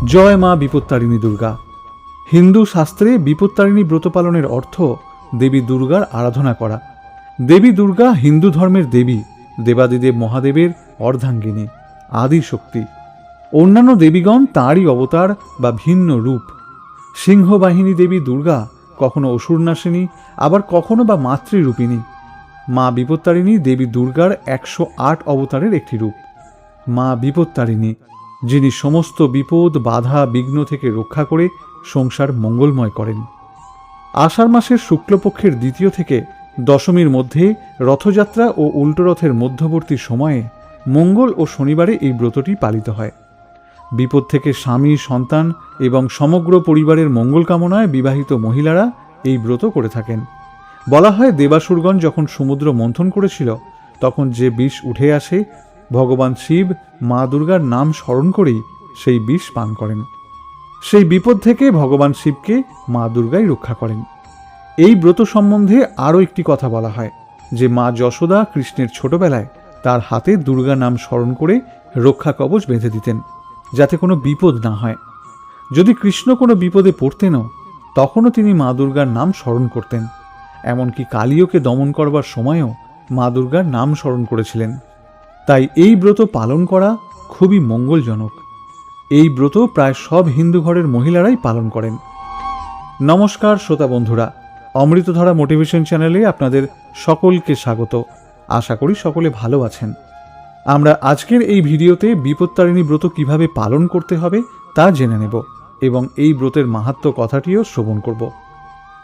জয় মা বিপত্তারিণী দুর্গা। হিন্দু শাস্ত্রে বিপত্তারিণী ব্রত পালনের অর্থ দেবী দুর্গার আরাধনা করা। দেবী দুর্গা হিন্দু ধর্মের দেবী, দেবাদিদেব মহাদেবের অর্ধাঙ্গিনী, আদি শক্তি। অন্যান্য দেবীগণ তাঁরই অবতার বা ভিন্ন রূপ। সিংহবাহিনী দেবী দুর্গা কখনো অসুরনাশিনী, আবার কখনো বা মাতৃরূপিণী। মা বিপত্তারিণী দেবী দুর্গার 108 অবতারের একটি রূপ। মা বিপত্তারিণী, যিনি সমস্ত বিপদ বাধা বিঘ্ন থেকে রক্ষা করে সংসার মঙ্গলময় করেন। আষাঢ় মাসের শুক্লপক্ষের দ্বিতীয় থেকে দশমীর মধ্যে রথযাত্রা ও উল্টো রথের মধ্যবর্তী সময়ে মঙ্গল ও শনিবারে এই ব্রতটি পালিত হয়। বিপদ থেকে স্বামী, সন্তান এবং সমগ্র পরিবারের মঙ্গল কামনায় বিবাহিত মহিলারা এই ব্রত করে থাকেন। বলা হয়, দেবাসুরগণ যখন সমুদ্র মন্থন করেছিল, তখন যে বিষ উঠে আসে, ভগবান শিব মা দুর্গার নাম স্মরণ করেই সেই বিষ পান করেন। সেই বিপদ থেকে ভগবান শিবকে মা দুর্গাই রক্ষা করেন। এই ব্রত সম্বন্ধে আরও একটি কথা বলা হয় যে মা যশোদা কৃষ্ণের ছোটবেলায় তার হাতে দুর্গা নাম স্মরণ করে রক্ষা কবচ বেঁধে দিতেন, যাতে কোনো বিপদ না হয়। যদি কৃষ্ণ কোনো বিপদে পড়তেনও, তখনও তিনি মা দুর্গার নাম স্মরণ করতেন। এমনকি কালীয়কে দমন করবার সময়ও মা দুর্গার নাম স্মরণ করেছিলেন। তাই এই ব্রত পালন করা খুবই মঙ্গলজনক। এই ব্রত প্রায় সব হিন্দু ঘরের মহিলারাই পালন করেন। নমস্কার শ্রোতা বন্ধুরা, অমৃতধারা মোটিভেশন চ্যানেলে আপনাদের সকলকে স্বাগত। আশা করি সকলে ভালো আছেন। আমরা আজকের এই ভিডিওতে বিপত্তারিণী ব্রত কিভাবে পালন করতে হবে তা জেনে নেব এবং এই ব্রতের মাহাত্ম্য কথাটিও শ্রবণ করব।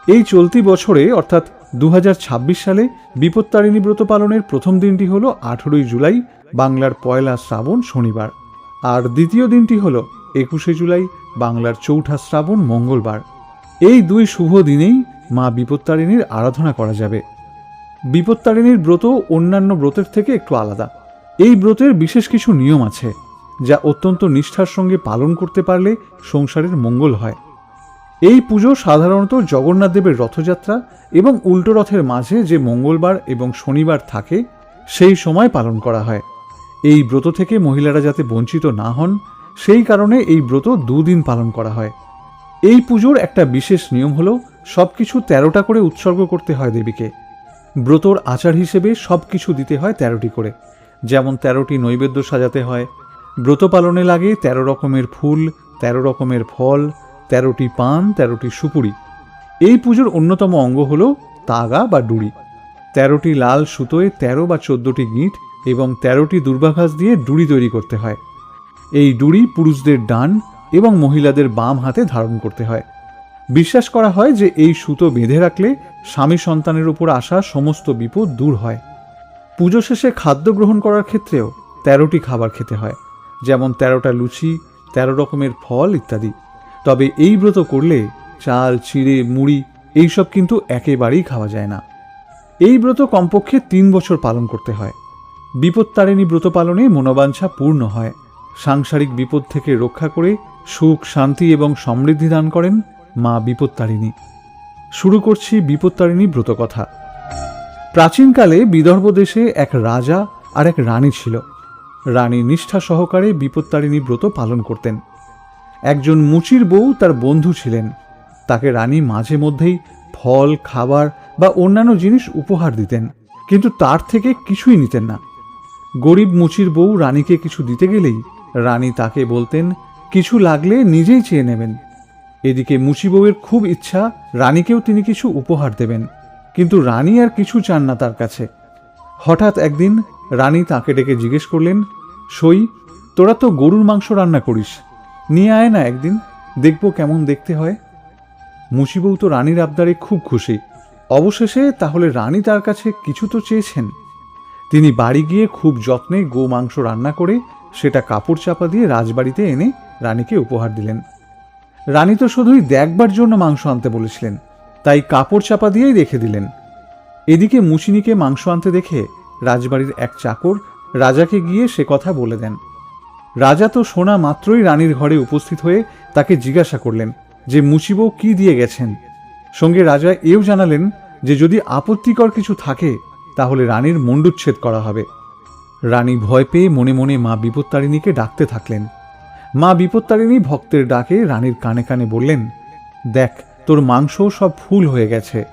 এই চলতি বছরে অর্থাৎ 2026 সালে বিপত্তারিণী ব্রত পালনের প্রথম দিনটি হল 18 জুলাই বাংলার 1 শ্রাবণ শনিবার, আর দ্বিতীয় দিনটি হল 21 জুলাই বাংলার 4 শ্রাবণ মঙ্গলবার। এই দুই শুভ দিনেই মা বিপত্তারিণীর আরাধনা করা যাবে। বিপত্তারিণীর ব্রত অন্যান্য ব্রতের থেকে একটু আলাদা। এই ব্রতের বিশেষ কিছু নিয়ম আছে, যা অত্যন্ত নিষ্ঠার সঙ্গে পালন করতে পারলে সংসারের মঙ্গল হয়। এই পুজো সাধারণত জগন্নাথ দেবের রথযাত্রা এবং উল্টো রথের মাঝে যে মঙ্গলবার এবং শনিবার থাকে, সেই সময় পালন করা হয়। এই ব্রত থেকে মহিলারা যাতে বঞ্চিত না হন, সেই কারণে এই ব্রত 2 দিন পালন করা হয়। এই পুজোর একটা বিশেষ নিয়ম হল সবকিছু 13টা করে উৎসর্গ করতে হয় দেবীকে। ব্রতর আচার হিসেবে সবকিছু দিতে হয় 13টি করে। যেমন 13টি নৈবেদ্য সাজাতে হয়। ব্রত পালনে লাগে 13 রকমের ফুল, 13 রকমের ফল, 13টি পান, 13টি সুপুরি। এই পুজোর অন্যতম অঙ্গ হল তাগা বা ডুরি। 13টি লাল সুতোয় 13 বা 14টি গিঁট এবং 13টি দুর্বাঘাস দিয়ে ডুরি তৈরি করতে হয়। এই ডুরি পুরুষদের ডান এবং মহিলাদের বাম হাতে ধারণ করতে হয়। বিশ্বাস করা হয় যে এই সুতো বেঁধে রাখলে স্বামী সন্তানের উপর আসা সমস্ত বিপদ দূর হয়। পুজো শেষে খাদ্য গ্রহণ করার ক্ষেত্রেও 13টি খাবার খেতে হয়, যেমন 13টা লুচি, 13 রকমের ফল ইত্যাদি। তবে এই ব্রত করলে চাল, চিড়ে, মুড়ি এইসব কিন্তু একেবারেই খাওয়া যায় না। এই ব্রত কমপক্ষে 3 বছর পালন করতে হয়। বিপত্তারিণী ব্রত পালনে মনোবাঞ্ছা পূর্ণ হয়। সাংসারিক বিপদ থেকে রক্ষা করে সুখ, শান্তি এবং সমৃদ্ধি দান করেন মা বিপত্তারিণী। শুরু করছি বিপত্তারিণী ব্রত কথা। প্রাচীনকালে বিদর্ভ দেশে এক রাজা আর এক রানী ছিল। রানী নিষ্ঠা সহকারে বিপত্তারিণী ব্রত পালন করতেন। একজন মুচির বউ তার বন্ধু ছিলেন। তাকে রানী মাঝে মধ্যেই ফল, খাবার বা অন্যান্য জিনিস উপহার দিতেন, কিন্তু তার থেকে কিছুই নিতেন না। গরিব মুচির বউ রানীকে কিছু দিতে গেলেই রানী তাকে বলতেন, কিছু লাগলে নিজেই চেয়ে নেবেন। এদিকে মুচি বউয়ের খুব ইচ্ছা রানীকেও তিনি কিছু উপহার দেবেন, কিন্তু রানী আর কিছু চান না তার কাছে। হঠাৎ একদিন রানী তাকে ডেকে জিজ্ঞেস করলেন, সই, তোরা তো গরুর মাংস রান্না করিস, নিয়ে আয় না একদিন, দেখবো কেমন দেখতে হয়। মুচি বউ তো রানীর আবদারে খুব খুশি। অবশেষে তাহলে রানী তার কাছে কিছু তো চেয়েছেন। তিনি বাড়ি গিয়ে খুব যত্নে গো মাংস রান্না করে সেটা কাপড় চাপা দিয়ে রাজবাড়িতে এনে রানীকে উপহার দিলেন। রানী তো শুধুই দেখবার জন্য মাংস আনতে বলেছিলেন, তাই কাপড় চাপা দিয়েই রেখে দিলেন। এদিকে মুচিনিকে মাংস আনতে দেখে রাজবাড়ির এক চাকর রাজাকে গিয়ে সে কথা বলে দেন। রাজা তো শোনা মাত্রই রানীর ঘরে উপস্থিত হয়ে তাকে জিজ্ঞাসা করলেন যে মুচিবউ কি দিয়ে গেছেন। সঙ্গে রাজা এও জানালেন যে যদি আপত্তিকর কিছু থাকে তাহলে রানীর মুণ্ডুচ্ছেদ করা হবে। রানী ভয় পেয়ে মনে মনে মা বিপত্তারিণীকে ডাকতে থাকলেন। মা বিপত্তারিণী ভক্তের ডাকে রানীর কানে কানে বললেন, দেখ তোর মাংস সব ফুল হয়ে গেছে।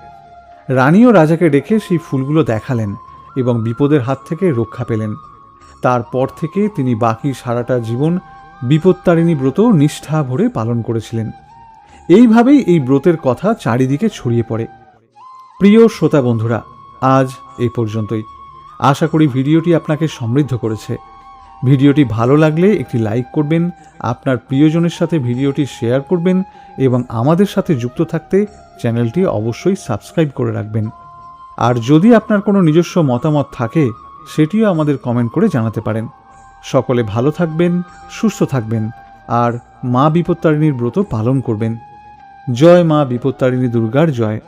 রানীও রাজাকে ডেকে সেই ফুলগুলো দেখালেন এবং বিপদের হাত থেকে রক্ষা পেলেন। তারপর থেকে তিনি বাকি সারাটা জীবন বিপত্তারিণী ব্রত নিষ্ঠা ভরে পালন করেছিলেন। এইভাবেই এই ব্রতের কথা চারিদিকে ছড়িয়ে পড়ে। প্রিয় শ্রোতা বন্ধুরা, আজ এই পর্যন্তই। আশা করি ভিডিওটি আপনাকে সমৃদ্ধ করেছে। ভিডিওটি ভালো লাগলে একটি লাইক করবেন, আপনার প্রিয়জনের সাথে ভিডিওটি শেয়ার করবেন এবং আমাদের সাথে যুক্ত থাকতে চ্যানেলটি অবশ্যই সাবস্ক্রাইব করে রাখবেন। আর যদি আপনার কোনো নিজস্ব মতামত থাকে সেটিও আমাদের কমেন্ট করে জানাতে পারেন। সকলে ভালো থাকবেন, সুস্থ থাকবেন আর মা বিপত্তারিণীর ব্রত পালন করবেন। জয় মা বিপত্তারিণী দুর্গার জয়।